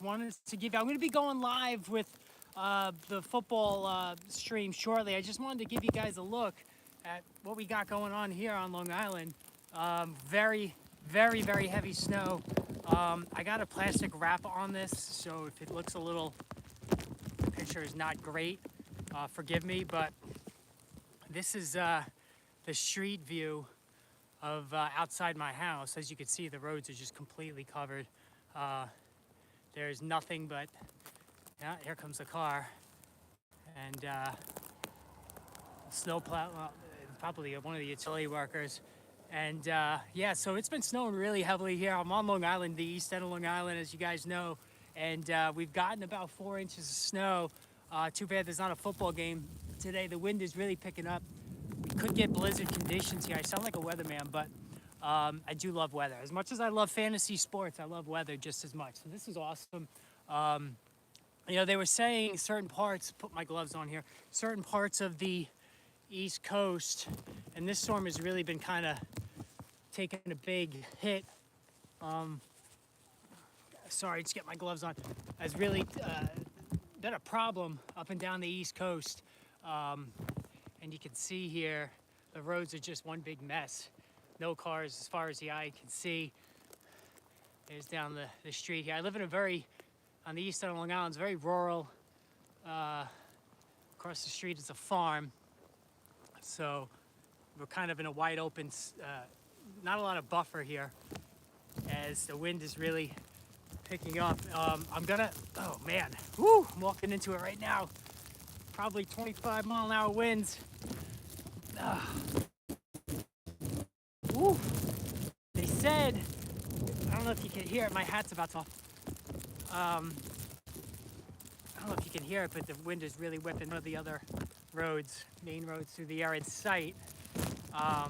wanted to give you, I'm going to be going live with the football stream shortly. I just wanted to give you guys a look at what we got going on here on Long Island. Very, very, very heavy snow. I got a plastic wrap on this, so if it looks a little, the picture is not great, forgive me, but this is the street view of outside my house. As you can see, the roads are just completely covered. There's nothing but, yeah, here comes the car. And snowplow, probably one of the utility workers. And yeah, so it's been snowing really heavily here. I'm on Long Island, the east end of Long Island, as you guys know. And we've gotten about 4 inches of snow. Too bad there's not a football game today. The wind is really picking up. We could get blizzard conditions here. I sound like a weatherman, but I do love weather. As much as I love fantasy sports, I love weather just as much. So this is awesome. You know, they were saying certain parts, put my gloves on here, certain parts of the East Coast, and this storm has really been kind of taking a big hit. Sorry, just get my gloves on. Has really been a problem up and down the East Coast. And you can see here, the roads are just one big mess. No cars as far as the eye can see. There's down the street here. I live in on the east side of Long Island, it's very rural. Across the street is a farm. So we're kind of in a wide open, not a lot of buffer here as the wind is really picking up. Oh man, whoo, I'm walking into it right now. Probably 25-mile-an-hour winds. Woo. They said, I don't know if you can hear it, my hat's about to fall. I don't know if you can hear it, but the wind is really whipping one of the other roads, main roads through the air in sight. I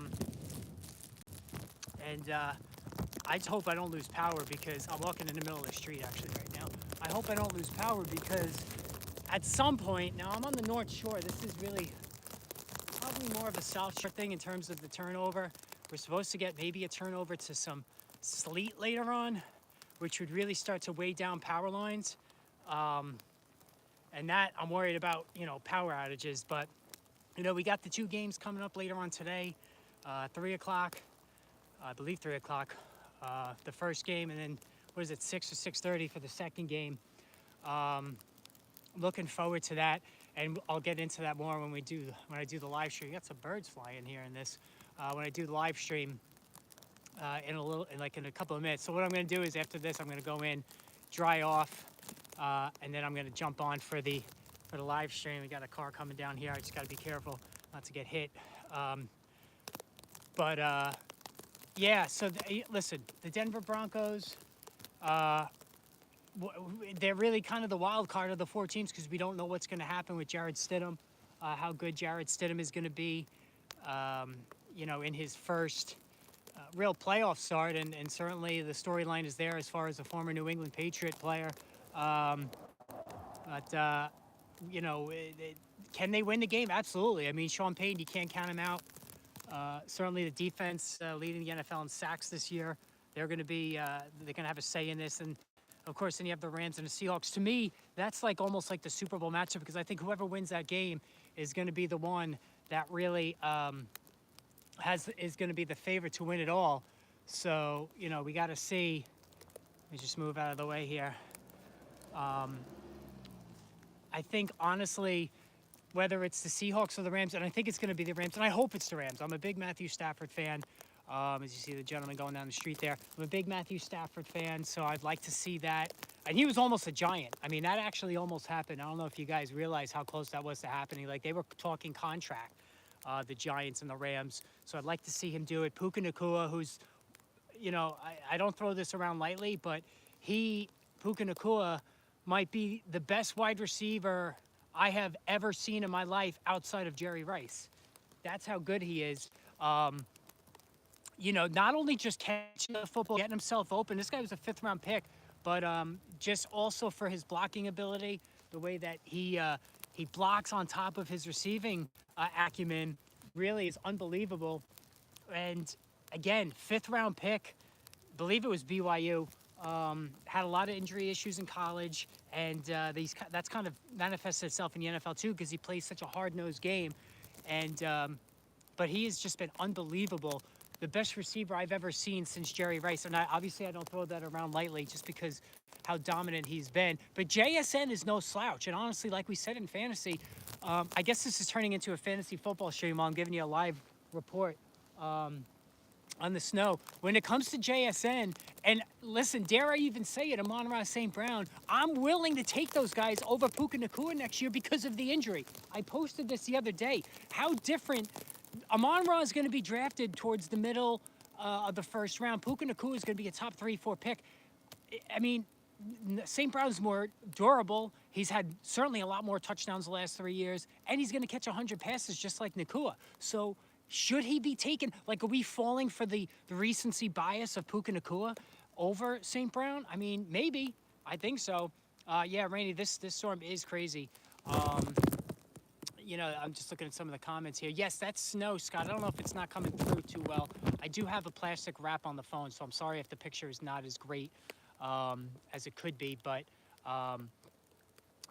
just hope I don't lose power because I'm walking in the middle of the street actually right now. I hope I don't lose power because at some point, now I'm on the North Shore, this is really probably more of a South Shore thing in terms of the turnover. We're supposed to get maybe a turnover to some sleet later on, which would really start to weigh down power lines. And that I'm worried about, you know, power outages. But, you know, we got the 2 games coming up later on today, 3 o'clock, I believe 3 o'clock, the first game, and then, what is it, 6 or 6:30 for the second game. Looking forward to that, and I'll get into that more when I do the live stream. You got some birds flying here in this. When I do the live stream in a couple of minutes. So what I'm going to do is after this, I'm going to go in, dry off, and then I'm going to jump on for the live stream. We got a car coming down here. I just got to be careful not to get hit. Yeah. So listen, the Denver Broncos. They're really kind of the wild card of the 4 teams because we don't know what's going to happen with Jarrett Stidham, how good Jarrett Stidham is going to be, you know, in his first real playoff start, and certainly the storyline is there as far as a former New England Patriot player. You know, can they win the game? Absolutely. I mean, Sean Payton, you can't count him out. Certainly the defense leading the NFL in sacks this year. They're going to have a say in this. And of course, then you have the Rams and the Seahawks. To me, that's like almost like the Super Bowl matchup because I think whoever wins that game is going to be the one that really is going to be the favorite to win it all. So, you know, we got to see. Let me just move out of the way here. I think, honestly, whether it's the Seahawks or the Rams, and I think it's going to be the Rams, and I hope it's the Rams. I'm a big Matthew Stafford fan. As you see the gentleman going down the street there. I'm a big Matthew Stafford fan, so I'd like to see that. And he was almost a Giant. I mean, that actually almost happened. I don't know if you guys realize how close that was to happening. Like, they were talking contract, the Giants and the Rams. So I'd like to see him do it. Puka Nacua, who's, you know, I don't throw this around lightly, but Puka Nacua, might be the best wide receiver I have ever seen in my life outside of Jerry Rice. That's how good he is. You know, not only just catching the football, getting himself open. This guy was a 5th-round pick, but just also for his blocking ability, the way that he blocks on top of his receiving acumen really is unbelievable. And again, 5th-round pick, believe it was BYU. had a lot of injury issues in college, and that's kind of manifested itself in the NFL too because he plays such a hard-nosed game, and but he has just been unbelievable. The best receiver I've ever seen since Jerry Rice, and obviously I don't throw that around lightly just because how dominant he's been. But JSN is no slouch, and honestly, like we said in fantasy, I guess this is turning into a fantasy football stream while I'm giving you a live report. On the snow. When it comes to JSN, and listen, dare I even say it, Amon-Ra St. Brown, I'm willing to take those guys over Puka Nacua next year because of the injury. I posted this the other day. How different. Amon-Ra is going to be drafted towards the middle of the first round. Puka Nacua is going to be a top 3-4 pick. I mean, St. Brown's more durable. He's had certainly a lot more touchdowns the last 3 years, and he's going to catch 100 passes just like Nacua. So should he be taken? Like, are we falling for the recency bias of Puka Nacua over St. Brown? I mean, maybe. I think so. Yeah, Rainey, this storm is crazy. You know, I'm just looking at some of the comments here. Yes, that's snow, Scott. I don't know if it's not coming through too well. I do have a plastic wrap on the phone, so I'm sorry if the picture is not as great as it could be. But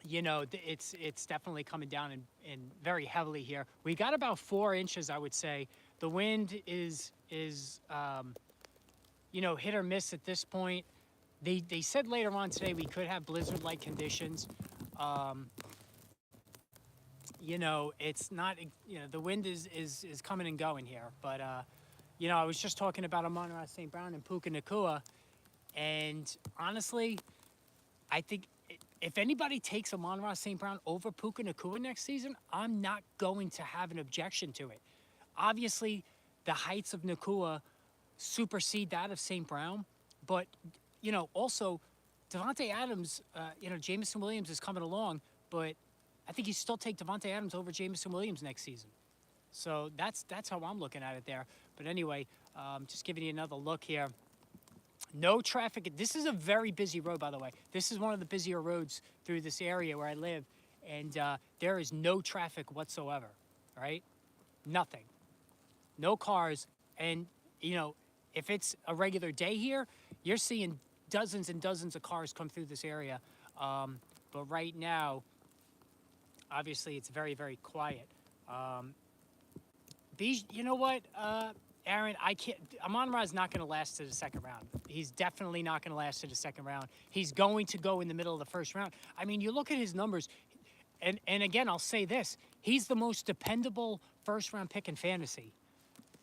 you know, it's definitely coming down in very heavily here. We got about 4 inches, I would say. The wind is you know, hit or miss at this point. They said later on today we could have blizzard-like conditions. You know, it's not, you know, the wind is coming and going here. But you know, I was just talking about Amon-Ra St. Brown and Puka Nacua, and honestly, I think if anybody takes Amon-Ra St. Brown over Puka Nacua next season, I'm not going to have an objection to it. Obviously, the heights of Nacua supersede that of St. Brown, but, you know, also, Devontae Adams, you know, Jameson Williams is coming along, but I think you still take Devontae Adams over Jameson Williams next season. So that's how I'm looking at it there. But anyway, just giving you another look here. No traffic. This is a very busy road, by the way. This is one of the busier roads through this area where I live, and there is no traffic whatsoever, right? Nothing. No cars. And, you know, if it's a regular day here, you're seeing dozens and dozens of cars come through this area. But right now, obviously, it's very, very quiet. You know what? Aaron, I can't. Amon-Ra is not going to last to the second round. He's definitely not going to last to the second round. He's going to go in the middle of the first round. I mean, you look at his numbers, and again, I'll say this: he's the most dependable first-round pick in fantasy.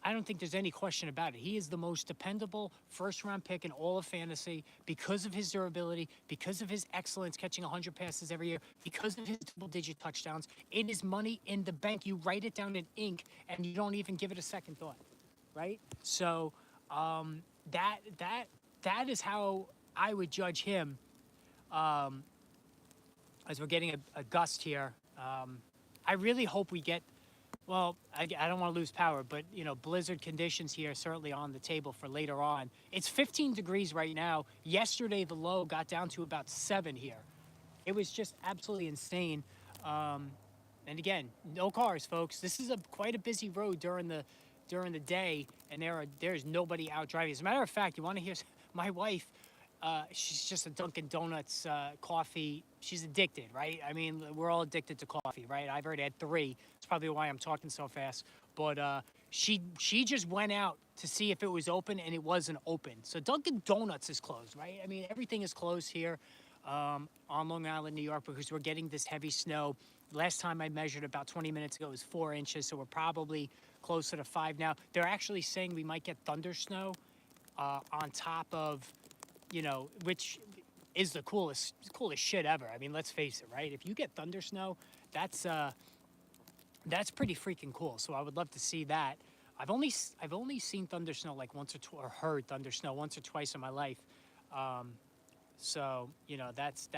I don't think there's any question about it. He is the most dependable first-round pick in all of fantasy because of his durability, because of his excellence catching 100 passes every year, because of his double-digit touchdowns. It is money in the bank. You write it down in ink, and you don't even give it a second thought. Right? So that is how I would judge him. As we're getting a gust here, I really hope we get. Well, I don't want to lose power, but you know, blizzard conditions here certainly on the table for later on. It's 15 degrees right now. Yesterday the low got down to about 7 here. It was just absolutely insane. And again, no cars, folks. This is quite a busy road during the day, and there's nobody out driving. As a matter of fact, you want to hear my wife? She's just a Dunkin' Donuts coffee. She's addicted, right? I mean, we're all addicted to coffee, right? I've already had 3. It's probably why I'm talking so fast. But she just went out to see if it was open, and it wasn't open. So Dunkin' Donuts is closed, right? I mean, everything is closed here on Long Island, New York, because we're getting this heavy snow. Last time I measured about 20 minutes ago, it was 4 inches, so we're probably closer to 5 now. They're actually saying we might get thunder snow on top of, you know, which is the coolest shit ever. I mean, let's face it, right? If you get thunder snow, that's that's pretty freaking cool. So I would love to see that. I've only seen thunder snow like once or twice, or heard thunder snow once or twice in my life. So you know that's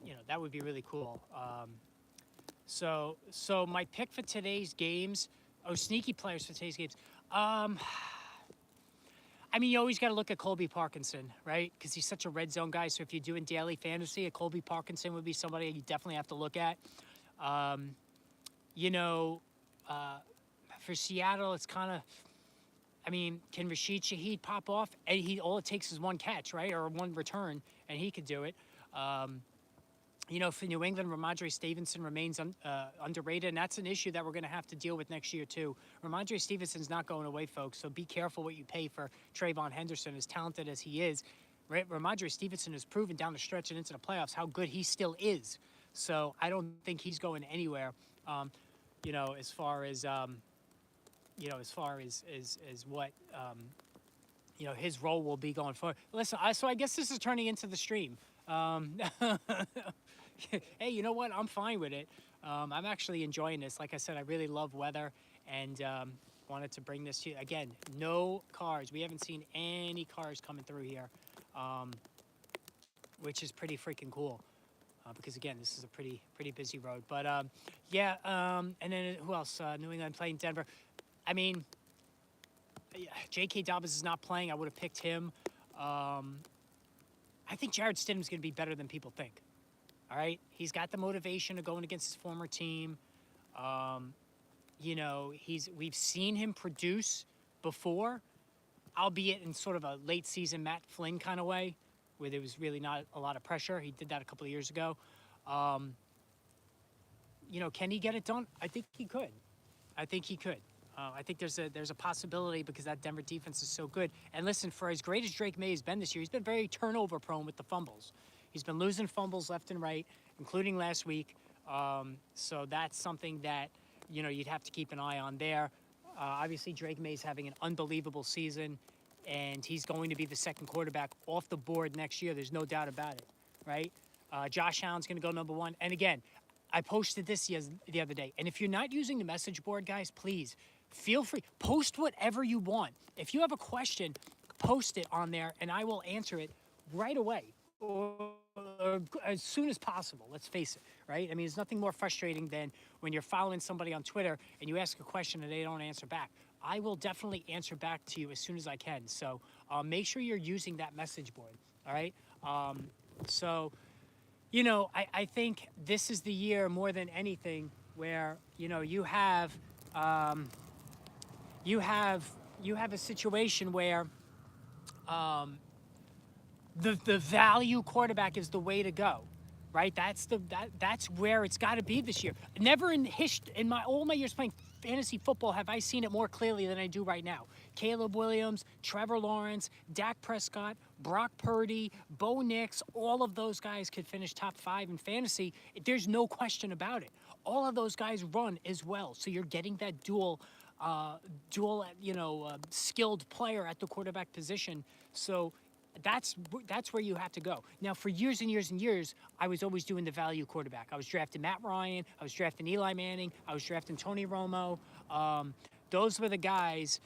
you know that would be really cool. So my pick for today's games. Oh, sneaky players for today's games. I mean, you always got to look at Colby Parkinson, right? Because he's such a red zone guy. So if you're doing daily fantasy, a Colby Parkinson would be somebody you definitely have to look at. You know, for Seattle, it's kind of, I mean, can Rashid Shaheed pop off? And all it takes is one catch, right, or one return, and he could do it. Um, you know, for New England, Ramondre Stevenson remains underrated, and that's an issue that we're going to have to deal with next year too. Ramondre Stevenson's not going away, folks. So be careful what you pay for Trayvon Henderson, as talented as he is. Right? Ramondre Stevenson has proven down the stretch and into the playoffs how good he still is. So I don't think he's going anywhere. You know, as far as you know, as far as what you know his role will be going forward. Listen, so I guess this is turning into the stream. Hey, you know what? I'm fine with it. I'm actually enjoying this. Like I said, I really love weather, and wanted to bring this to you again. No cars. We haven't seen any cars coming through here, which is pretty freaking cool. Because again, this is a pretty busy road. But yeah, and then who else? New England playing Denver. I mean, J.K. Dobbins is not playing. I would have picked him. I think Jarrett Stidham's going to be better than people think. All right, he's got the motivation of going against his former team. You know, we've seen him produce before, albeit in sort of a late season Matt Flynn kind of way, where there was really not a lot of pressure. He did that a couple of years ago. You know, can he get it done? I think he could. I think he could. I think there's a possibility because that Denver defense is so good. And listen, for as great as Drake May has been this year, he's been very turnover prone with the fumbles. He's been losing fumbles left and right, including last week. So that's something that, you know, you'd have to keep an eye on there. Obviously, Drake May's having an unbelievable season, and he's going to be the second quarterback off the board next year. There's no doubt about it, right? Josh Allen's going to go number one. And again, I posted this the other day. And if you're not using the message board, guys, please feel free. Post whatever you want. If you have a question, post it on there, and I will answer it right away. Or as soon as possible, let's face it, right? I mean, there's nothing more frustrating than when you're following somebody on Twitter and you ask a question and they don't answer back. I will definitely answer back to you as soon as I can. So make sure you're using that message board, all right? So, you know, I think this is the year more than anything where, you know, you have a situation where the value quarterback is the way to go, right? That's where it's got to be this year. Never in history, in all my years playing fantasy football, have I seen it more clearly than I do right now. Caleb Williams, Trevor Lawrence, Dak Prescott, Brock Purdy, Bo Nix, all of those guys could finish top 5 in fantasy. There's no question about it. All of those guys run as well, so you're getting that dual skilled player at the quarterback position. So that's where you have to go. Now, for years and years and years, I was always doing the value quarterback. I was drafting Matt Ryan. I was drafting Eli Manning. I was drafting Tony Romo. Those were the guys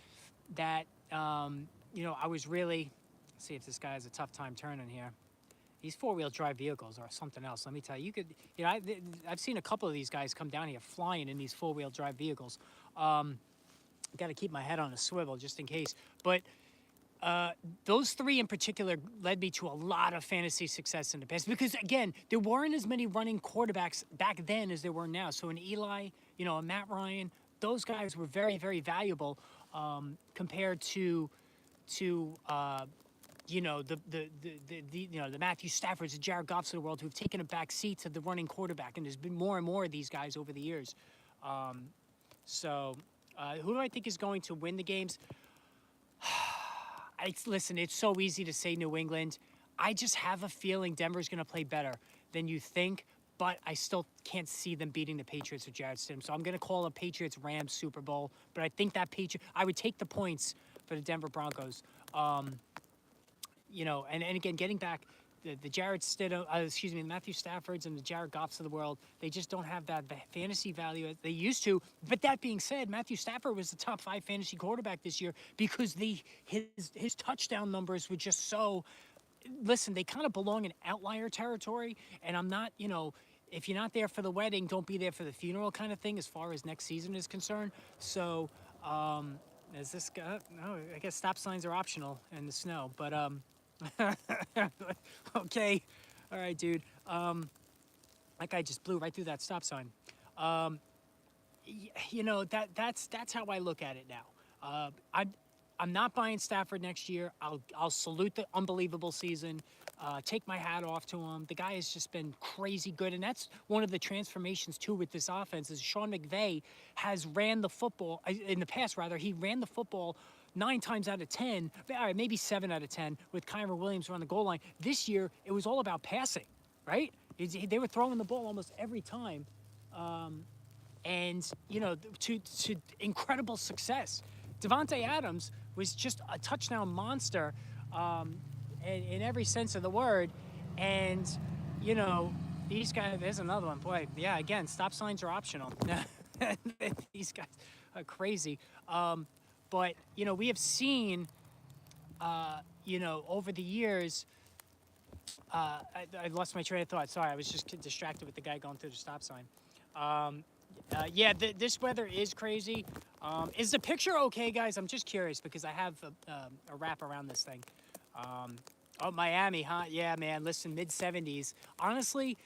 that, you know, I was really, let's see if this guy has a tough time turning here. These 4-wheel drive vehicles are something else. Let me tell you, I've seen a couple of these guys come down here flying in these 4-wheel drive vehicles. Got to keep my head on a swivel just in case. But those 3 in particular led me to a lot of fantasy success in the past because, again, there weren't as many running quarterbacks back then as there were now. So an Eli, you know, a Matt Ryan, those guys were very, very valuable compared to you know, the Matthew Staffords, the Jared Goffs of the world who've taken a back seat to the running quarterback. And there's been more and more of these guys over the years. Who do I think is going to win the games? Listen, it's so easy to say New England. I just have a feeling Denver's going to play better than you think, but I still can't see them beating the Patriots with Jarrett Stidham. So I'm going to call a Patriots-Rams Super Bowl, but I think that I would take the points for the Denver Broncos. You know, and again, getting back, the Jarrett Stidham, the Matthew Staffords and the Jared Goffs of the world, they just don't have that fantasy value as they used to. But that being said, Matthew Stafford was the top 5 fantasy quarterback this year because his touchdown numbers were just so. Listen, they kind of belong in outlier territory, and I'm not, you know, if you're not there for the wedding, don't be there for the funeral kind of thing as far as next season is concerned. So, is this guy? No, I guess stop signs are optional in the snow, but okay, all right, dude. That guy just blew right through that stop sign. You know, that's how I look at it now. I'm not buying Stafford next year. I'll salute the unbelievable season. Take my hat off to him. The guy has just been crazy good, and that's one of the transformations too with this offense. Is Sean McVay has ran the football in the past. Rather, he ran the football 9 times out of 10, all right, maybe 7 out of 10 with Kyren Williams around the goal line. This year, it was all about passing, right? They were throwing the ball almost every time. And to incredible success. Devontae Adams was just a touchdown monster in every sense of the word. And these guys, there's another one. Boy, yeah, again, stop signs are optional. These guys are crazy. But we have seen over the years. I lost my train of thought. Sorry, I was just distracted with the guy going through the stop sign. Yeah, this weather is crazy. Is the picture okay, guys? I'm just curious because I have a wrap around this thing. Oh, Miami, huh? Yeah, man. Listen, mid-70s. Honestly,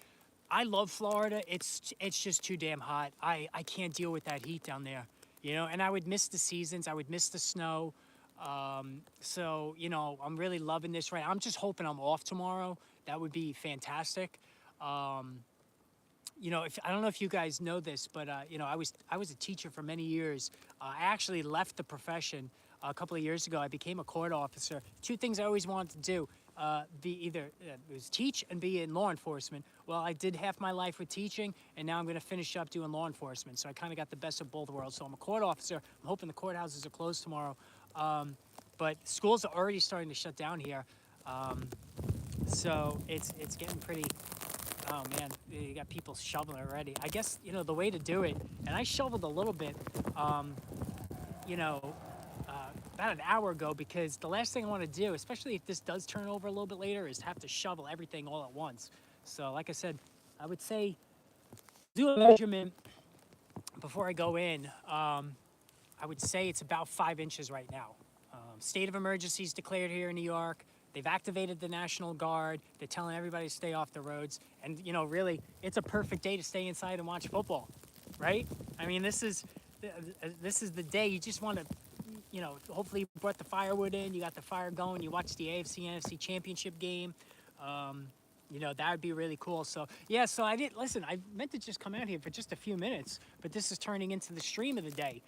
I love Florida. It's just too damn hot. I can't deal with that heat down there. And I would miss the seasons. I would miss the snow. So I'm really loving this right. I'm just hoping I'm off tomorrow. That would be fantastic. If I don't know if you guys know this, but I was a teacher for many years. I actually left the profession a couple of years ago. I became a court officer. 2 things I always wanted to do: be either was teach and be in law enforcement. Well, I did half my life with teaching, and now I'm going to finish up doing law enforcement. So I kind of got the best of both worlds. So I'm a court officer. I'm hoping the courthouses are closed tomorrow. But schools are already starting to shut down here. So it's getting pretty. Oh man, you got people shoveling already. I guess the way to do it, and I shoveled a little bit, about an hour ago, because the last thing I want to do, especially if this does turn over a little bit later, is have to shovel everything all at once. So like I said, I would say do a measurement before I go in. I would say it's about 5 inches right now. State of emergency is declared here in New York. They've activated the National Guard. They're telling everybody to stay off the roads. And, really, it's a perfect day to stay inside and watch football, right? I mean, this is the day you just want to, hopefully you brought the firewood in. You got the fire going. You watch the AFC, NFC championship game. That would be really cool. So, yeah, so I meant to just come out here for just a few minutes, but this is turning into the stream of the day.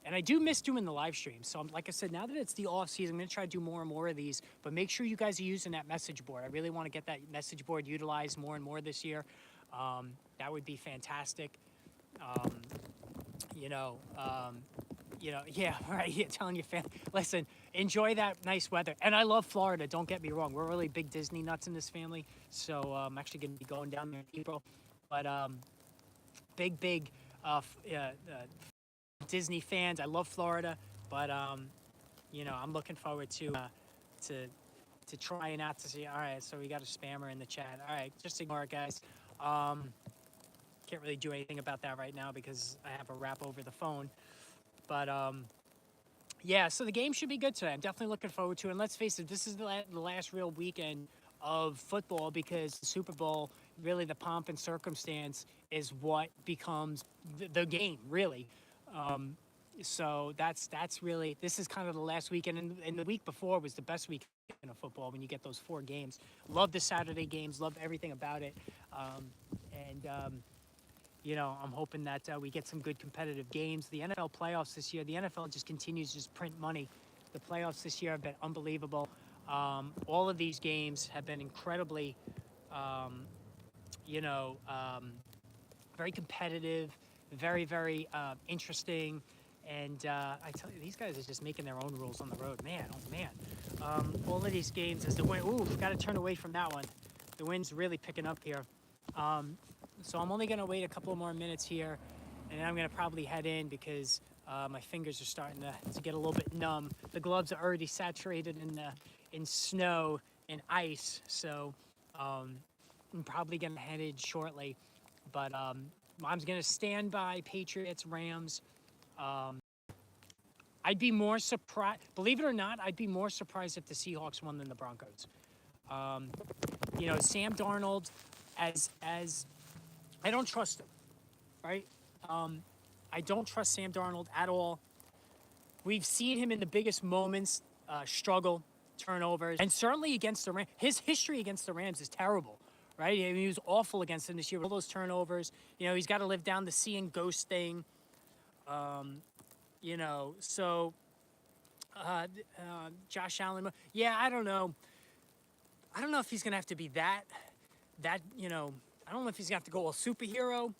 And I do miss doing the live stream. So like I said, now that it's the off season, I'm going to try to do more and more of these. But make sure you guys are using that message board. I really want to get that message board utilized more and more this year. That would be fantastic. Yeah, right. Yeah, telling your family, listen, enjoy that nice weather. And I love Florida. Don't get me wrong. We're really big Disney nuts in this family. So I'm actually going to be going down there in April. But big Disney fans. I love Florida, but I'm looking forward to trying out to see. All right, so we got a spammer in the chat. All right, just ignore it, guys. Can't really do anything about that right now because I have a wrap over the phone. But yeah, so the game should be good today. I'm definitely looking forward to it. And let's face it, this is the last real weekend of football, because the Super Bowl, really the pomp and circumstance is what becomes the game, really. So that's really, this is kind of the last weekend, and the week before was the best weekend of football when you get those 4 games. Love the Saturday games, love everything about it. I'm hoping that we get some good competitive games. The NFL playoffs this year, the NFL just continues to just print money. The playoffs this year have been unbelievable. All of these games have been incredibly, very competitive, very, very interesting. And I tell you, these guys are just making their own rules on the road. Man, oh man. All of these games, as the wind, got to turn away from that one. The wind's really picking up here. So I'm only going to wait a couple more minutes here, and then I'm going to probably head in because my fingers are starting to get a little bit numb. The gloves are already saturated in snow and ice, so I'm probably going to head in shortly. But I'm going to stand by Patriots, Rams. I'd be more surprised, believe it or not, I'd be more surprised if the Seahawks won than the Broncos. Sam Darnold, as I don't trust him, right? I don't trust Sam Darnold at all. We've seen him in the biggest moments struggle, turnovers, and certainly against the Rams. His history against the Rams is terrible, right? I mean, he was awful against them this year with all those turnovers. You know, he's got to live down the sea and ghost thing. You know, so Josh Allen, yeah, I don't know. I don't know if he's gonna have to be that, you know, I don't know if he's gonna have to go all superhero,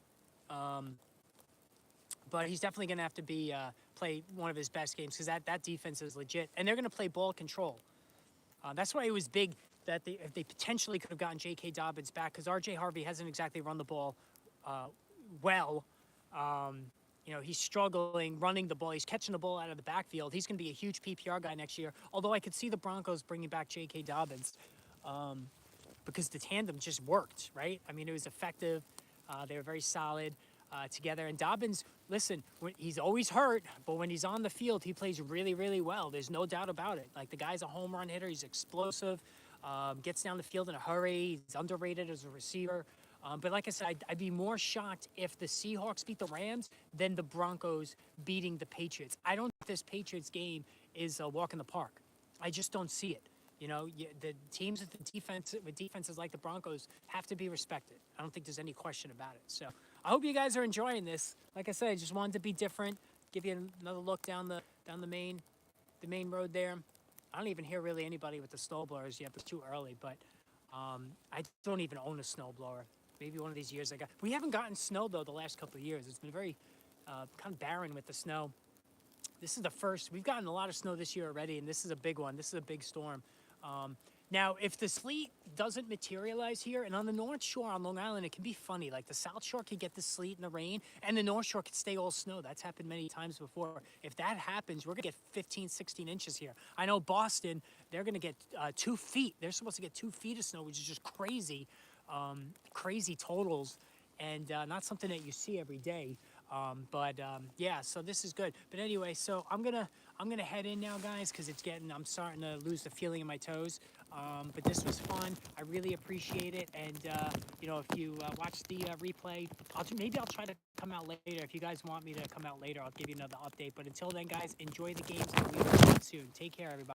but he's definitely gonna have to be play one of his best games because that defense is legit, and they're gonna play ball control. That's why it was big that if they potentially could have gotten J.K. Dobbins back because R.J. Harvey hasn't exactly run the ball well. You know, he's struggling running the ball. He's catching the ball out of the backfield. He's going to be a huge PPR guy next year. Although I could see the Broncos bringing back J.K. Dobbins because the tandem just worked, right? I mean, it was effective. They were very solid together. And Dobbins, listen, he's always hurt, but when he's on the field, he plays really, really well. There's no doubt about it. Like, the guy's a home run hitter. He's explosive, gets down the field in a hurry. He's underrated as a receiver. But like I said, I'd be more shocked if the Seahawks beat the Rams than the Broncos beating the Patriots. I don't think this Patriots game is a walk in the park. I just don't see it. You know, the teams with defenses like the Broncos have to be respected. I don't think there's any question about it. So I hope you guys are enjoying this. Like I said, I just wanted to be different, give you another look down the main road there. I don't even hear really anybody with the snowblowers yet. It's too early, but I don't even own a snowblower. Maybe one of these years I got. We haven't gotten snow though the last couple of years. It's been very kind of barren with the snow. This is the first. We've gotten a lot of snow this year already, and this is a big one. This is a big storm. Now, if the sleet doesn't materialize here, and on the North Shore on Long Island, it can be funny. Like the South Shore could get the sleet and the rain, and the North Shore could stay all snow. That's happened many times before. If that happens, we're going to get 15, 16 inches here. I know Boston, they're going to get 2 feet. They're supposed to get 2 feet of snow, which is just crazy. Crazy totals, and not something that you see every day. Yeah, so this is good. But anyway, so I'm gonna head in now, guys, because I'm starting to lose the feeling in my toes. But this was fun. I really appreciate it. And you know, if you watch the replay, maybe I'll try to come out later. If you guys want me to come out later, I'll give you another update. But until then, guys, enjoy the games, and we will see you soon. Take care, everybody.